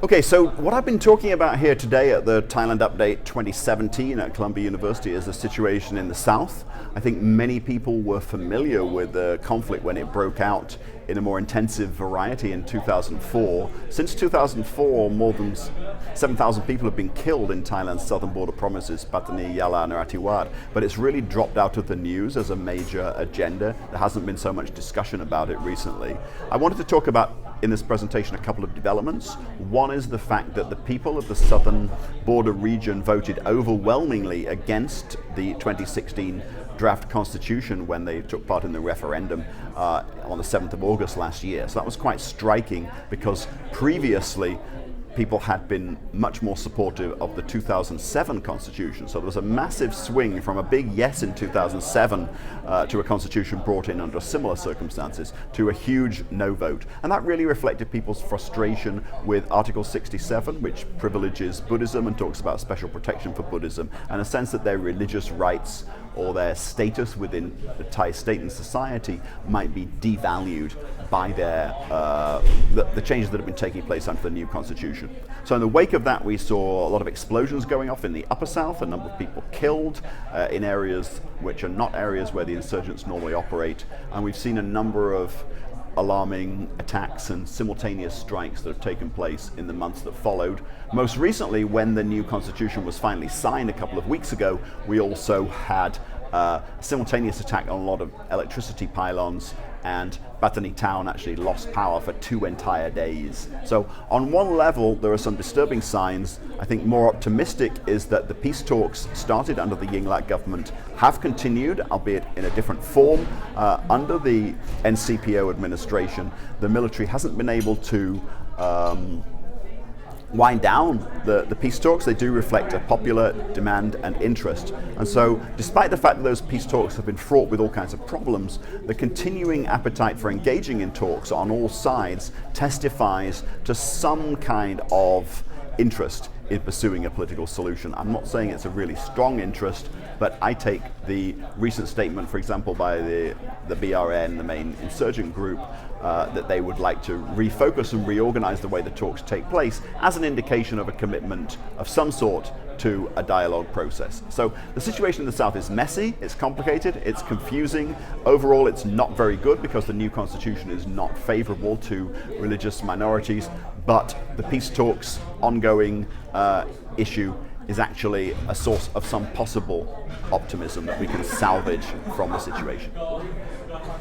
Okay, so what I've been talking about here today at the Thailand Update 2017 at Columbia University is the situation in the south. I think many people were familiar with the conflict when it broke out in a more intensive variety in 2004. Since 2004, more than 7,000 people have been killed in Thailand's southern border provinces, Pattani, Yala, and Narathiwat, but it's really dropped out of the news as a major agenda. There hasn't been so much discussion about it recently. I wanted to talk about in this presentation a couple of developments. One is the fact that the people of the southern border region voted overwhelmingly against the 2016 draft constitution when they took part in the referendum on the 7th of August last year. So that was quite striking because previously people had been much more supportive of the 2007 constitution. So there was a massive swing from a big yes in 2007 to a constitution brought in under similar circumstances to a huge no vote. And that really reflected people's frustration with Article 67, which privileges Buddhism and talks about special protection for Buddhism, and a sense that their religious rights or their status within the Thai state and society might be devalued by the changes that have been taking place under the new constitution. So in the wake of that, we saw a lot of explosions going off in the upper south, a number of people killed in areas which are not areas where the insurgents normally operate, and we've seen a number of alarming attacks and simultaneous strikes that have taken place in the months that followed. Most recently, when the new constitution was finally signed a couple of weeks ago, we also had a simultaneous attack on a lot of electricity pylons, and Pattani town actually lost power for 2 entire days. So on one level, there are some disturbing signs. I think more optimistic is that the peace talks started under the Yingluck government have continued, albeit in a different form. Under the NCPO administration, the military hasn't been able to wind down the peace talks. They do reflect a popular demand and interest. And so despite the fact that those peace talks have been fraught with all kinds of problems, the continuing appetite for engaging in talks on all sides testifies to some kind of interest in pursuing a political solution. I'm not saying it's a really strong interest, but I take the recent statement, for example, by the BRN, the main insurgent group, that they would like to refocus and reorganize the way the talks take place as an indication of a commitment of some sort to a dialogue process. So the situation in the south is messy, it's complicated, it's confusing. Overall, it's not very good because the new constitution is not favorable to religious minorities, but the peace talks ongoing issue is actually a source of some possible optimism that we can salvage from the situation.